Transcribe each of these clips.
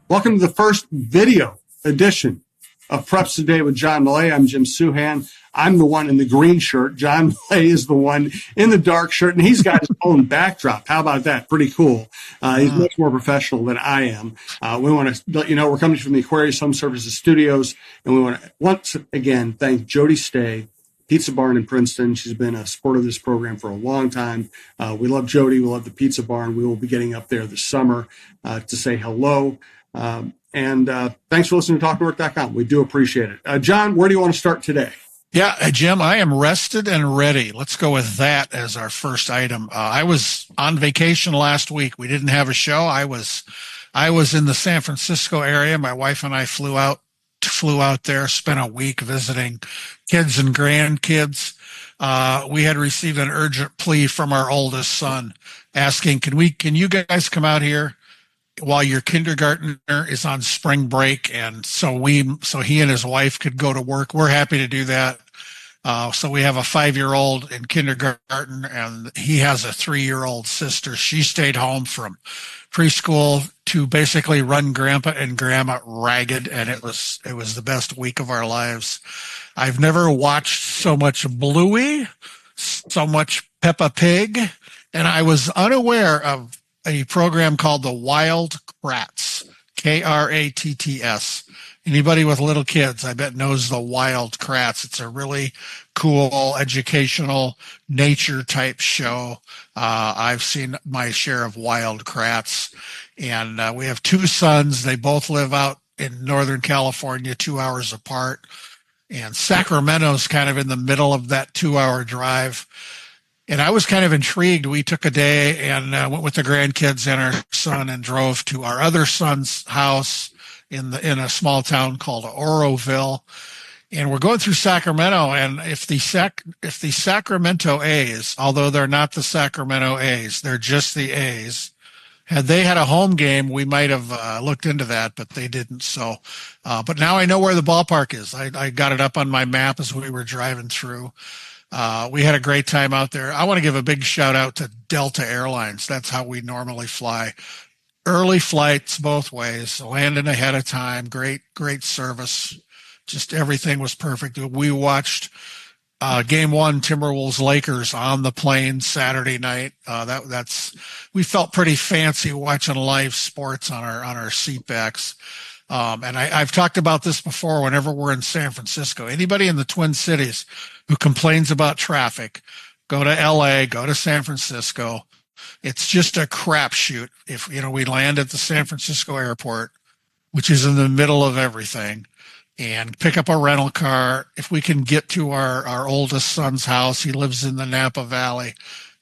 Welcome to the first video edition of Preps Today with John Millea. I'm Jim Suhan. I'm the one in the green shirt. John Millea is the one in the dark shirt, and he's got his own backdrop. How about that? Pretty cool. He's much more professional than I am. We want to let you know we're coming from the Aquarius Home Services Studios, and we want to once again thank Jody Stay, Pizza Barn in Princeton. She's been a supporter of this program for a long time. We love Jody. We love the Pizza Barn. We will be getting up there this summer to say hello. And thanks for listening to TalkToWork.com. We do appreciate it. John, where do you want to start today? Yeah, Jim, I am rested and ready. Let's go with that as our first item. I was on vacation last week. We didn't have a show. I was in the San Francisco area. My wife and I flew out there, spent a week visiting kids and grandkids. We had received an urgent plea from our oldest son asking, can you guys come out here while your kindergartner is on spring break? And so he and his wife could go to work. We're happy to do that. So we have a 5-year-old in kindergarten, and he has a 3-year-old sister. She stayed home from preschool to basically run Grandpa and Grandma ragged, and it was the best week of our lives. I've never watched so much Bluey, so much Peppa Pig, and I was unaware of a program called the Wild Kratts, Kratts. Anybody with little kids, I bet, knows the Wild Kratts. It's a really cool, educational, nature-type show. I've seen my share of Wild Kratts. And we have 2 sons. They both live out in Northern California, 2 hours apart. And Sacramento's kind of in the middle of that 2-hour drive. And I was kind of intrigued. We took a day and went with the grandkids and our son and drove to our other son's house in a small town called Oroville. And we're going through Sacramento. And if the Sacramento A's, although they're not the Sacramento A's, they're just the A's, had they had a home game, we might have looked into that, but they didn't. So, but now I know where the ballpark is. I got it up on my map as we were driving through. We had a great time out there. I want to give a big shout out to Delta Airlines. That's how we normally fly. Early flights both ways, landing ahead of time, great Service. Just everything was perfect. We watched Game 1, Timberwolves Lakers on the plane Saturday night. We felt pretty fancy watching live sports on our seat backs. And I've talked about this before whenever we're in San Francisco. Anybody in the Twin Cities who complains about traffic, go to LA, go to San Francisco. It's just a crapshoot. If, we land at the San Francisco airport, which is in the middle of everything, and pick up a rental car. If we can get to our oldest son's house, he lives in the Napa Valley.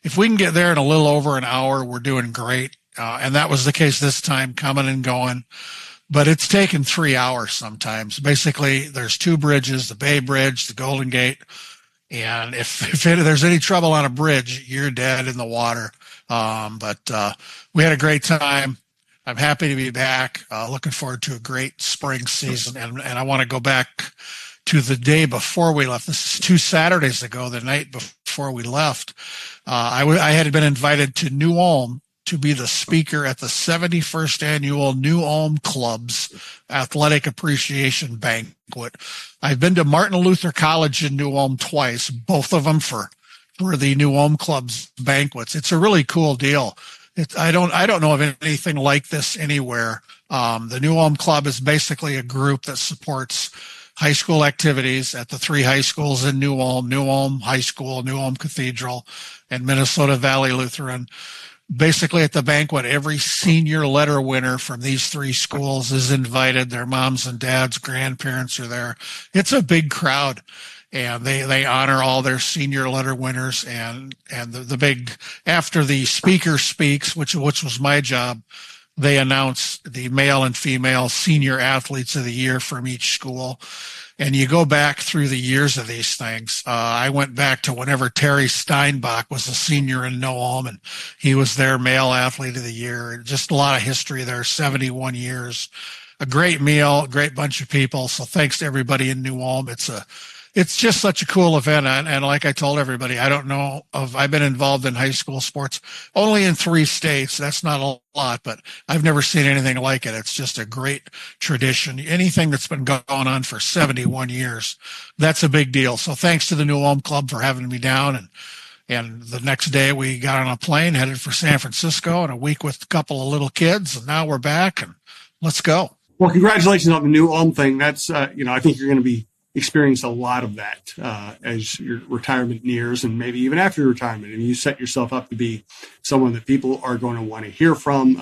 If we can get there in a little over an hour, we're doing great. And that was the case this time, coming and going. But it's taken 3 hours sometimes. Basically, there's 2 bridges, the Bay Bridge, the Golden Gate. And if there's any trouble on a bridge, you're dead in the water. But we had a great time. I'm happy to be back. Looking forward to a great spring season. And I want to go back to the day before we left. This is 2 Saturdays ago, the night before we left. I had been invited to New Ulm to be the speaker at the 71st annual New Ulm Club's Athletic Appreciation Banquet. I've been to Martin Luther College in New Ulm twice, both of them for the New Ulm Club's banquets. It's a really cool deal. I don't know of anything like this anywhere. The New Ulm Club is basically a group that supports high school activities at the 3 high schools in New Ulm High School, New Ulm Cathedral, and Minnesota Valley Lutheran. Basically, at the banquet, every senior letter winner from these 3 schools is invited. Their moms and dads, grandparents are there. It's a big crowd, and they honor all their senior letter winners. And the big, after the speaker speaks, which was my job, they announce the male and female senior athletes of the year from each school. And you go back through the years of these things. I went back to whenever Terry Steinbach was a senior in New Ulm, and he was their male athlete of the year. Just a lot of history there, 71 years. A great meal, a great bunch of people. So thanks to everybody in New Ulm. It's it's just such a cool event. And like I told everybody, I've been involved in high school sports only in 3 states. That's not a lot, but I've never seen anything like it. It's just a great tradition. Anything that's been going on for 71 years, that's a big deal. So thanks to the New Ulm Club for having me down. And the next day we got on a plane, headed for San Francisco, and a week with a couple of little kids. And now we're back, and let's go. Well, congratulations on the New Ulm thing. That's, I think you're going to be experiencing a lot of that as your retirement nears, and maybe even after your retirement. And you set yourself up to be someone that people are going to want to hear from.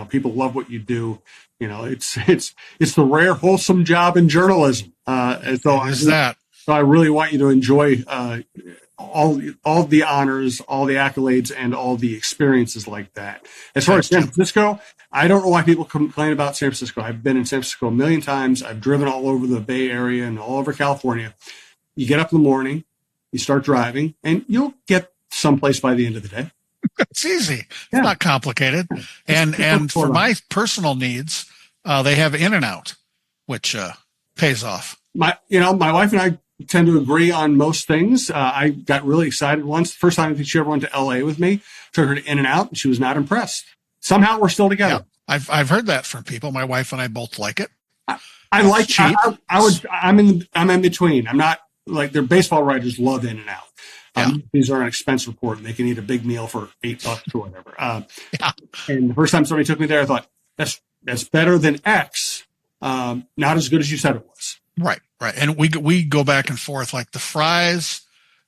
People love what you do. It's the rare, wholesome job in journalism. And so I really want you to enjoy all the honors, all the accolades, and all the experiences like that. As far as San Francisco, I don't know why people complain about San Francisco. I've been in San Francisco a million times. I've driven all over the Bay Area and all over California. You get up in the morning, you start driving, and you'll get someplace by the end of the day. It's easy. It's not complicated. And for my personal needs, they have In-N-Out, which pays off. My wife and I tend to agree on most things. I got really excited once. The first time I think she ever went to LA with me, took her to In-N-Out, and she was not impressed. Somehow we're still together. Yeah, I've heard that from people. My wife and I both like it. I like cheap. I'm in between. I'm not like their baseball writers love In-N-Out. These are an expense report, and they can eat a big meal for $8 or whatever. And the first time somebody took me there, I thought that's better than X. Not as good as you said it was. Right. And we go back and forth. Like the fries,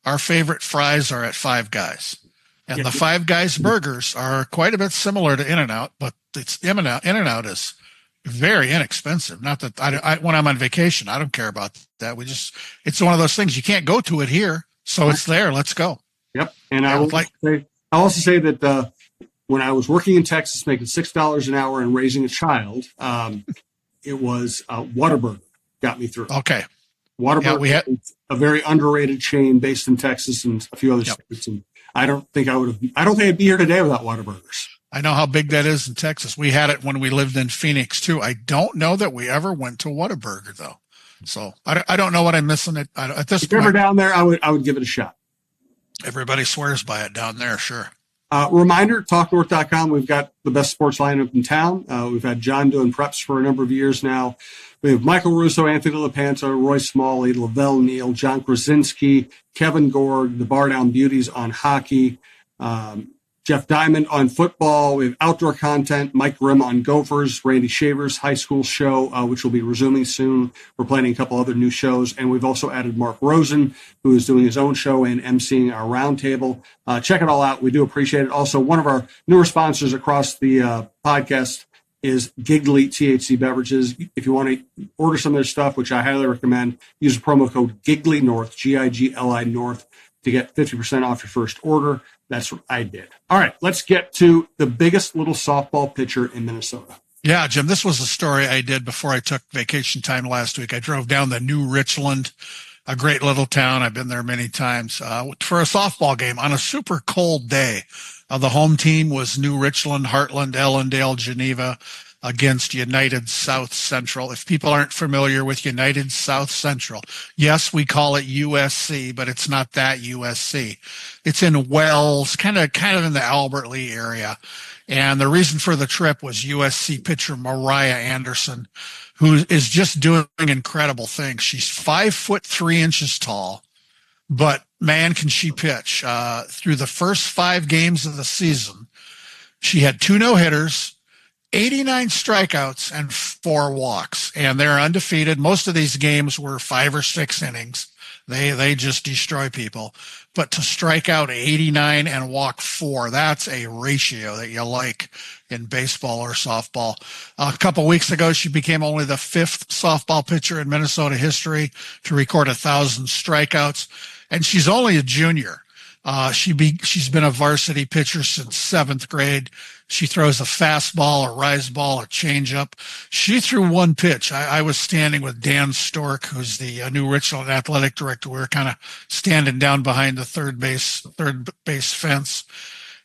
our favorite fries are at Five Guys. And the Five Guys burgers are quite a bit similar to In-N-Out, but it's In-N-Out is very inexpensive. Not that I when I'm on vacation, I don't care about that. It's one of those things you can't go to it here. So it's there. Let's go. Yep. And I'll also say that when I was working in Texas, making $6 an hour and raising a child, it was Whataburger got me through. Okay. Whataburger is a very underrated chain based in Texas and a few other states. And I don't think I'd be here today without Whataburgers. I know how big that is in Texas. We had it when we lived in Phoenix too. I don't know that we ever went to Whataburger though. So I don't know what I'm missing at this point. If you're ever down there, I would give it a shot. Everybody swears by it down there. Sure. Reminder, talknorth.com. We've got the best sports lineup in town. We've had John doing preps for a number of years now. We have Michael Russo, Anthony LaPanta, Roy Smalley, Lavelle Neal, John Krasinski, Kevin Gord, the Bar Down Beauties on hockey, Jeff Diamond on football. We have outdoor content, Mike Grimm on Gophers, Randy Shaver's high school show, which will be resuming soon. We're planning a couple other new shows. And we've also added Mark Rosen, who is doing his own show and emceeing our roundtable. Check it all out. We do appreciate it. Also, one of our newer sponsors across the podcast is Giggly THC Beverages. If you want to order some of their stuff, which I highly recommend, use the promo code Giggly North, Gigli North, to get 50% off your first order. That's what I did. All right, let's get to the biggest little softball pitcher in Minnesota. Yeah, Jim, this was a story I did before I took vacation time last week. I drove down to New Richland, a great little town. I've been there many times for a softball game on a super cold day. The home team was New Richland, Heartland, Ellendale, Geneva against United South Central. If people aren't familiar with United South Central, yes, we call it USC, but it's not that USC. It's in Wells, kind of in the Albert Lee area. And the reason for the trip was USC pitcher Mariah Anderson, who is just doing incredible things. She's 5'3" tall, but man, can she pitch. Through the first 5 games of the season, she had 2 no-hitters, 89 strikeouts, and 4 walks. And they're undefeated. Most of these games were 5 or 6 innings. They just destroy people. But to strike out 89 and walk 4, that's a ratio that you like in baseball or softball. A couple weeks ago, she became only the 5th softball pitcher in Minnesota history to record 1,000 strikeouts. And she's only a junior. She's been a varsity pitcher since 7th grade. She throws a fastball, a rise ball, a changeup. She threw 1 pitch. I was standing with Dan Stork, who's the New Richland athletic director. We were kind of standing down behind the third base fence.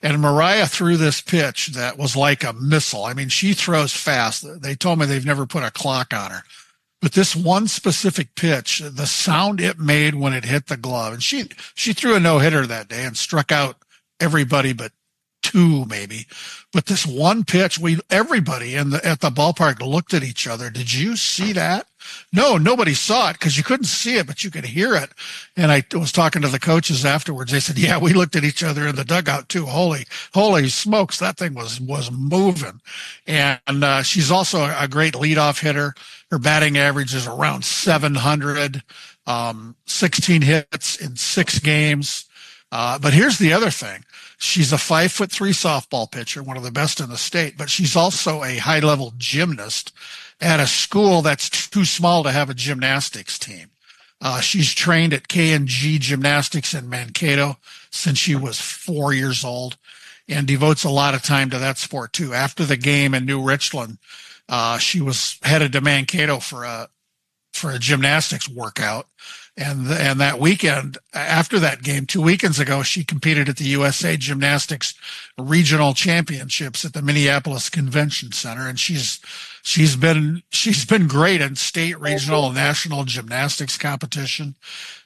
And Mariah threw this pitch that was like a missile. I mean, she throws fast. They told me they've never put a clock on her. But this one specific pitch, the sound it made when it hit the glove, and she threw a no-hitter that day and struck out everybody but two maybe. But this one pitch, everybody at the ballpark looked at each other. Did you see that? No, nobody saw it because you couldn't see it, but you could hear it. And I was talking to the coaches afterwards. They said, yeah, we looked at each other in the dugout too. Holy smokes, that thing was moving. And she's also a great leadoff hitter. Her batting average is around 700, 16 hits in 6 games. But here's the other thing. She's a 5'3" softball pitcher, one of the best in the state, but she's also a high-level gymnast at a school that's too small to have a gymnastics team. She's trained at K&G Gymnastics in Mankato since she was 4 years old and devotes a lot of time to that sport too. After the game in New Richland, she was headed to Mankato for a gymnastics workout. And that weekend, after that game, 2 weekends ago, she competed at the USA Gymnastics Regional Championships at the Minneapolis Convention Center, and she's been great in state, regional, and national gymnastics competition.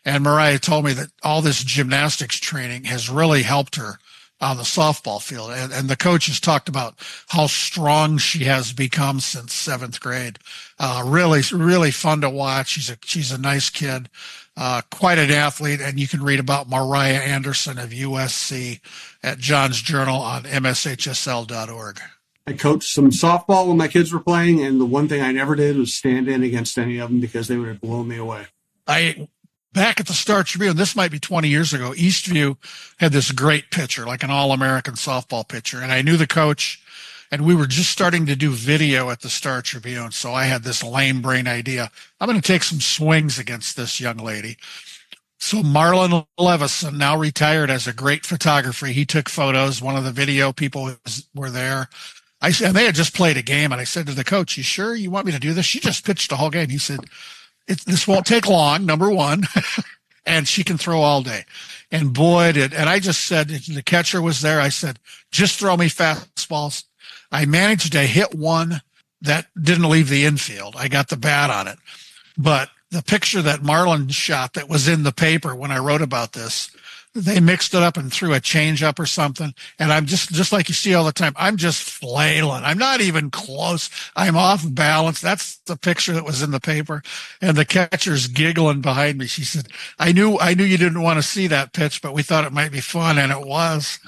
And Mariah told me that all this gymnastics training has really helped her on the softball field. And the coaches talked about how strong she has become since 7th grade. Really, really fun to watch. She's a nice kid, quite an athlete. And you can read about Mariah Anderson of USC at John's Journal on mshsl.org. I coached some softball when my kids were playing, and the one thing I never did was stand in against any of them because they would have blown me away. Back at the Star Tribune, this might be 20 years ago, Eastview had this great pitcher, like an All-American softball pitcher. And I knew the coach, and we were just starting to do video at the Star Tribune. So I had this lame brain idea. I'm going to take some swings against this young lady. So Marlon Levison, now retired as a great photographer, he took photos. One of the video people were there. And they had just played a game. And I said to the coach, you sure you want me to do this? She just pitched the whole game. He said, this won't take long, number one, and she can throw all day. And boy, and I just said, the catcher was there. I said, just throw me fastballs. I managed to hit one that didn't leave the infield. I got the bat on it. But the picture that Marlon shot that was in the paper when I wrote about this, they mixed it up and threw a changeup or something. And I'm just like you see all the time, I'm just flailing. I'm not even close. I'm off balance. That's the picture that was in the paper. And the catcher's giggling behind me. She said, I knew you didn't want to see that pitch, but we thought it might be fun. And it was.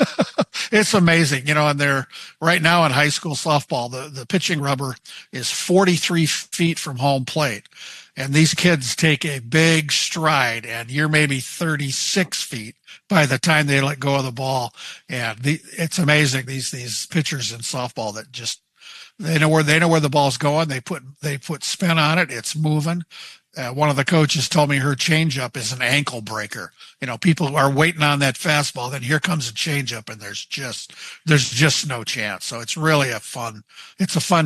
It's amazing. And they're right now in high school softball, the pitching rubber is 43 feet from home plate. And these kids take a big stride, and you're maybe 36 feet by the time they let go of the ball. And it's amazing, these pitchers in softball that just they know where the ball's going. They put spin on it. It's moving. One of the coaches told me her changeup is an ankle breaker. People are waiting on that fastball. Then here comes a changeup, and there's just no chance. So it's really a fun,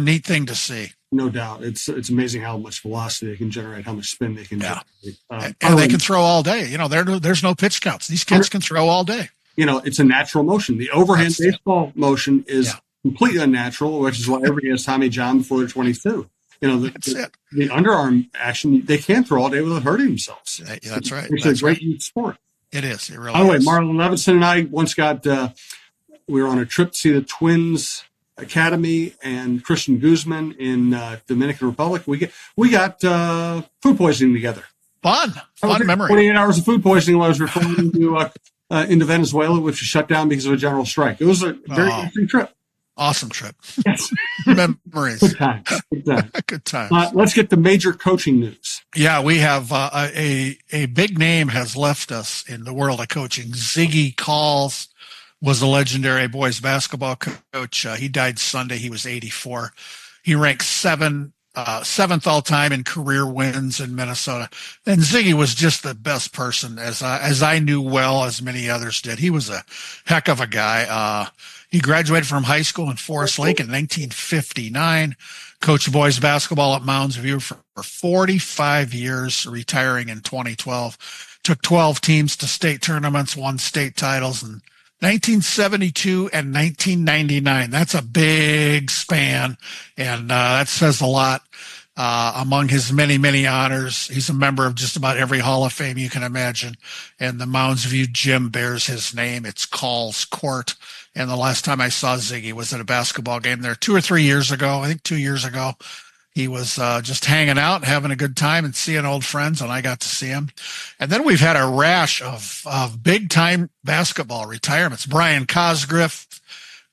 neat thing to see. No doubt. It's amazing how much velocity they can generate, how much spin they can generate. And they can throw all day. There's no pitch counts. These kids can throw all day. It's a natural motion. The overhand baseball motion is completely unnatural, which is why everybody has Tommy John before they're 22. The underarm action, they can't throw all day without hurting themselves. That's right. It's a great youth sport. It is. It really By the way, is. Marlon Levison and I once we were on a trip to see the Twins Academy and Christian Guzman in Dominican Republic. We got food poisoning together. Fun memory. 28 hours of food poisoning while I was referring to into Venezuela, which was shut down because of a general strike. It was a very interesting trip. Awesome trip. Yes. Memories. Good time. Good times. Let's get to major coaching news. Yeah, we have a big name has left us in the world of coaching. Ziggy Calls was a legendary boys basketball coach. He died Sunday. He was 84. He ranked seventh all time in career wins in Minnesota. And Ziggy was just the best person, as I knew well, as many others did. He was a heck of a guy. He graduated from high school in Forest Lake in 1959, coached boys basketball at Mounds View for 45 years, retiring in 2012. Took 12 teams to state tournaments, won state titles in 1972 and 1999. That's a big span, and that says a lot. Among his many, many honors, he's a member of just about every Hall of Fame you can imagine. And the Mounds View gym bears his name. It's Call's Court. And the last time I saw Ziggy was at a basketball game there 2 or 3 years ago. I think 2 years ago. He was just hanging out and having a good time and seeing old friends, and I got to see him. And then we've had a rash of big-time basketball retirements. Brian Cosgriff,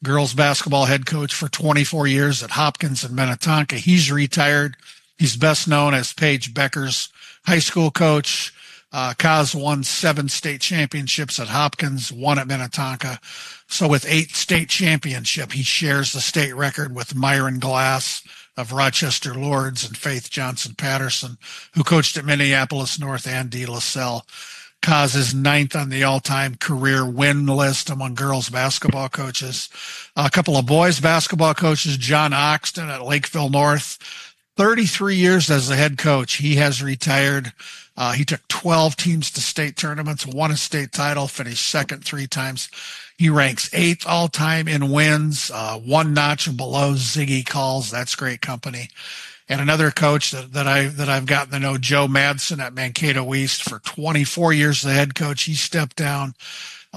girls basketball head coach for 24 years at Hopkins and Minnetonka. He's retired. He's best known as Paige Becker's high school coach. Cos won 7 state championships at Hopkins, 1 at Minnetonka. So with 8 state championships, he shares the state record with Myron Glass of Rochester Lords and Faith Johnson Patterson, who coached at Minneapolis North and De La Salle. Cos is 9th on the all-time career win list among girls basketball coaches. A couple of boys basketball coaches, John Oxton at Lakeville North, 33 years as the head coach. He has retired. He took 12 teams to state tournaments, won a state title, finished second 3 times. He ranks 8th all-time in wins, 1 notch below Ziggy Calls. That's great company. And another coach that I've gotten to know, Joe Madsen at Mankato East for 24 years as the head coach. He stepped down,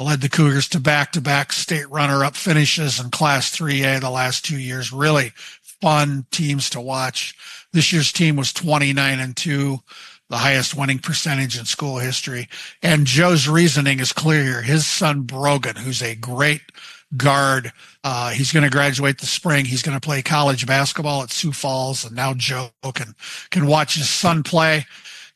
led the Cougars to back-to-back state runner-up finishes in Class 3A the last 2 years. Really fun teams to watch. This year's team was 29-2. The highest winning percentage in school history. And Joe's reasoning is clear here. His son, Brogan, who's a great guard, he's going to graduate this spring. He's going to play college basketball at Sioux Falls, and now Joe can watch his son play.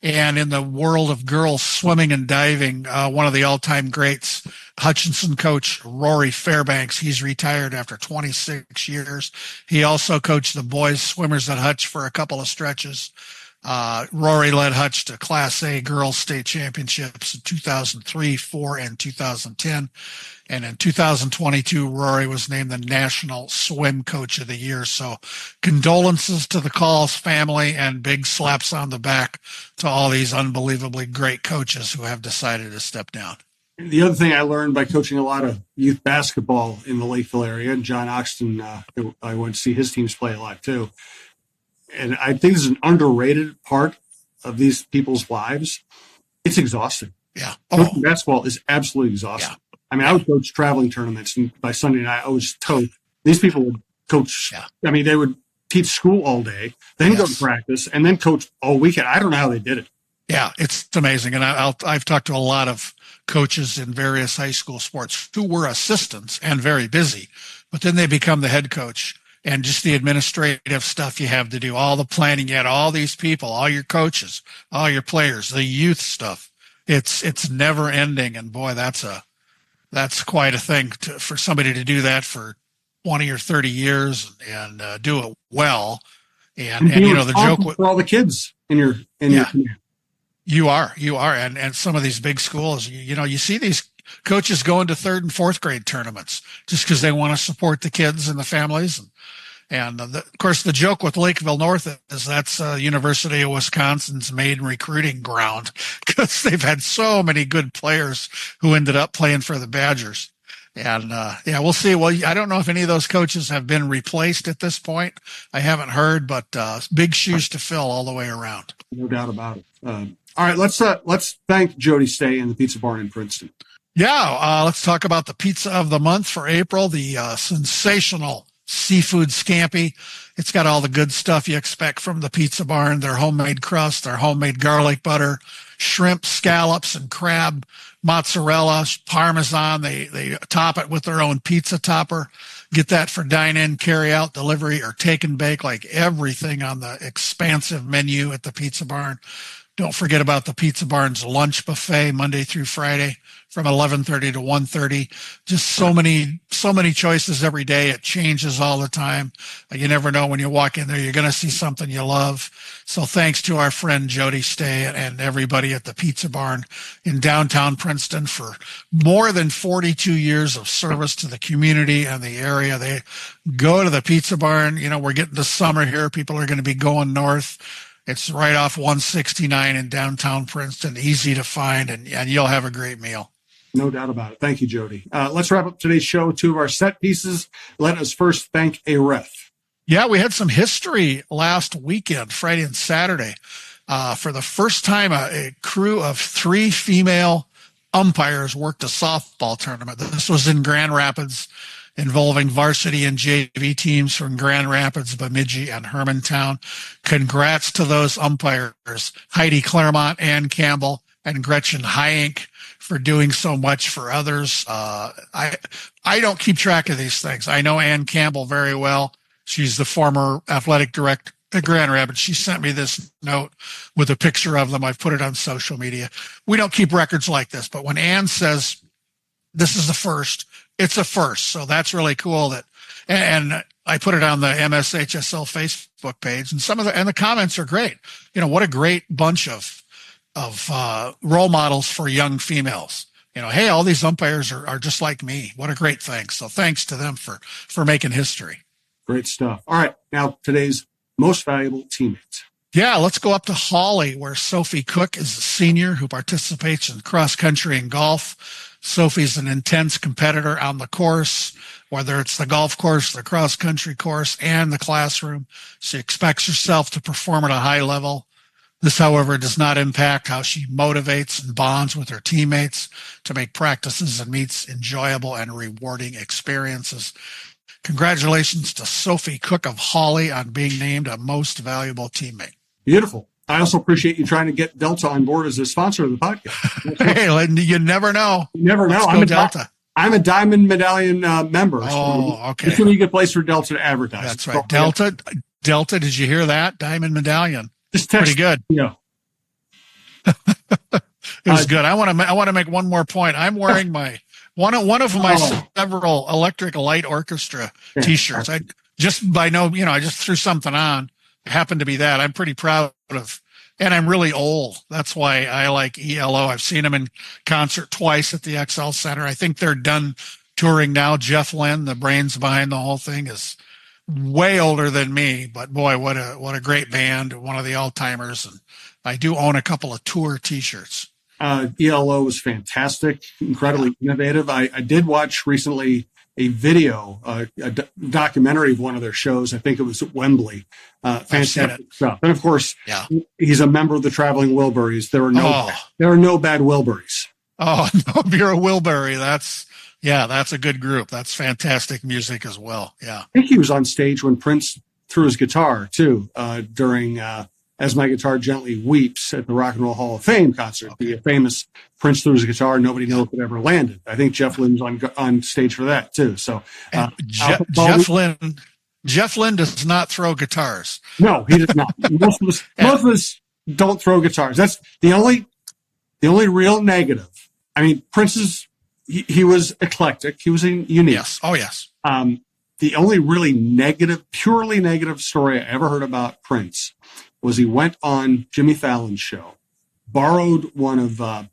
And in the world of girls swimming and diving, one of the all-time greats, Hutchinson coach Rory Fairbanks, he's retired after 26 years. He also coached the boys swimmers at Hutch for a couple of stretches. Rory led Hutch to Class A girls state championships in 2003, 4, and 2010. And in 2022, Rory was named the National Swim Coach of the Year. So condolences to the Calls family and big slaps on the back to all these unbelievably great coaches who have decided to step down. The other thing I learned by coaching a lot of youth basketball in the Lakeville area, and John Oxton, I went to see his teams play a lot too. And I think this is an underrated part of these people's lives. It's exhausting. Yeah. Coaching basketball is absolutely exhausting. Yeah. I mean, I would coach traveling tournaments, and by Sunday night, I was told these people would coach. Yeah. I mean, they would teach school all day, then go to practice, and then coach all weekend. I don't know how they did it. Yeah, it's amazing. And I've talked to a lot of coaches in various high school sports who were assistants and very busy, but then they become the head coach. And just the administrative stuff you have to do, all the planning, you had all these people, all your coaches, all your players, the youth stuff. It's never ending. And boy, that's quite a thing for somebody to do that for 20 or 30 years and do it well. And you know, the joke with all the kids in your command. You are. And some of these big schools, you know, you see these coaches going to 3rd and 4th grade tournaments just because they want to support the kids and the families. And of course, the joke with Lakeville North is that's University of Wisconsin's main recruiting ground because they've had so many good players who ended up playing for the Badgers. And we'll see. Well, I don't know if any of those coaches have been replaced at this point. I haven't heard, but big shoes to fill all the way around. No doubt about it. All right, let's thank Jody Stay and the Pizza Barn in Princeton. Yeah, let's talk about the pizza of the month for April, the sensational seafood scampi. It's got all the good stuff you expect from the Pizza Barn, their homemade crust, their homemade garlic butter, shrimp, scallops, and crab, mozzarella, Parmesan. They top it with their own pizza topper. Get that for dine-in, carry-out, delivery, or take and bake, like everything on the expansive menu at the Pizza Barn. Don't forget about the Pizza Barn's lunch buffet Monday through Friday from 11:30 to 1:30. Just so many choices every day. It changes all the time. You never know when you walk in there, you're going to see something you love. So thanks to our friend Jody Stay and everybody at the Pizza Barn in downtown Princeton for more than 42 years of service to the community and the area. They go to the Pizza Barn. You know, we're getting to summer here. People are going to be going north. It's right off 169 in downtown Princeton, easy to find, and you'll have a great meal. No doubt about it. Thank you, Jody. Let's wrap up today's show with 2 of our set pieces. Let us first thank a ref. Yeah, we had some history last weekend, Friday and Saturday. For the first time, a crew of 3 female umpires worked a softball tournament. This was in Grand Rapids, involving varsity and JV teams from Grand Rapids, Bemidji, and Hermantown. Congrats to those umpires, Heidi Claremont, Ann Campbell, and Gretchen Hyink, for doing so much for others. I don't keep track of these things. I know Ann Campbell very well. She's the former athletic director at Grand Rapids. She sent me this note with a picture of them. I've put it on social media. We don't keep records like this, but when Ann says this is the first, it's a first. So that's really cool. And I put it on the MSHSL Facebook page, and the comments are great. What a great bunch of role models for young females. Hey, all these umpires are just like me. What a great thing. So thanks to them for making history. Great stuff. All right. Now, today's most valuable teammates. Yeah, let's go up to Holly, where Sophie Cook is a senior who participates in cross country and golf. Sophie's an intense competitor on the course, whether it's the golf course, the cross country course, and the classroom. She expects herself to perform at a high level. This, however, does not impact how she motivates and bonds with her teammates to make practices and meets enjoyable and rewarding experiences. Congratulations to Sophie Cook of Holly on being named a most valuable teammate. Beautiful. I also appreciate you trying to get Delta on board as a sponsor of the podcast. Hey, you never know. You never know. I'm a Diamond Medallion member. Oh, okay. That's when you get placed for Delta to advertise. That's right. Delta, did you hear that? Diamond Medallion. Just pretty good. Yeah. It was good. I want to make one more point. I'm wearing my one of my several Electric Light Orchestra T-shirts. I just threw something on. It happened to be that. I'm pretty proud of, and I'm really old. That's why I like ELO. I've seen them in concert twice at the XL Center. I think they're done touring now. Jeff Lynne, the brains behind the whole thing, is way older than me, but boy, what a great band, one of the all-timers. And I do own a couple of tour T-shirts. ELO was fantastic, incredibly innovative. I did watch recently a video, a documentary of one of their shows. I think it was at Wembley. Fantastic stuff. And of course, he's a member of the Traveling Wilburys. There are no bad Wilburys. Oh, no, if you're a Wilbury, that's a good group. That's fantastic music as well. Yeah. I think he was on stage when Prince threw his guitar too, during As My Guitar Gently Weeps at the Rock and Roll Hall of Fame concert. Okay. The famous Prince threw his guitar, nobody knows it ever landed. I think Jeff Lynne's on stage for that too. So Jeff Lynne does not throw guitars. No, he does not. Most of us don't throw guitars. That's the only real negative. I mean, Prince's, he was eclectic. He was unique. Yes. Oh, yes. The only really purely negative story I ever heard about Prince was he went on Jimmy Fallon's show, borrowed one of the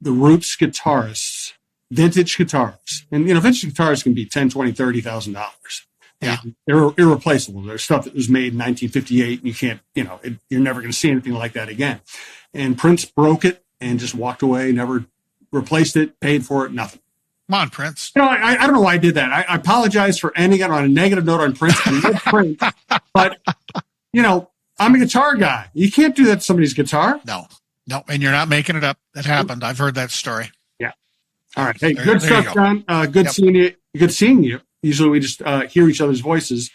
Roots guitarists, vintage guitars. And, vintage guitars can be $10,000, $20,000, $30,000. Yeah. They're irreplaceable. There's stuff that was made in 1958 and you can't, you're never going to see anything like that again. And Prince broke it and just walked away, never replaced it, paid for it, nothing. Come on, Prince. I don't know why I did that. I apologize for ending it on a negative note on Prince. I love Prince, but I'm a guitar guy. You can't do that to somebody's guitar. No, and you're not making it up. That happened. I've heard that story. Yeah. All right. Hey, good stuff, John. Good seeing you. Good seeing you. Usually we just hear each other's voices.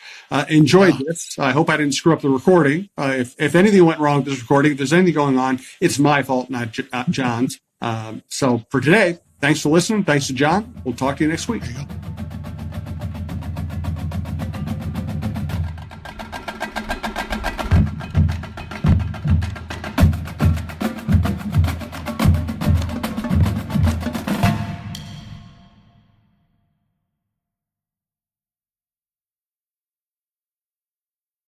Enjoyed this. I hope I didn't screw up the recording. If anything went wrong with this recording, if there's anything going on, it's my fault, not John's. So for today, thanks for listening. Thanks to John. We'll talk to you next week. There you go.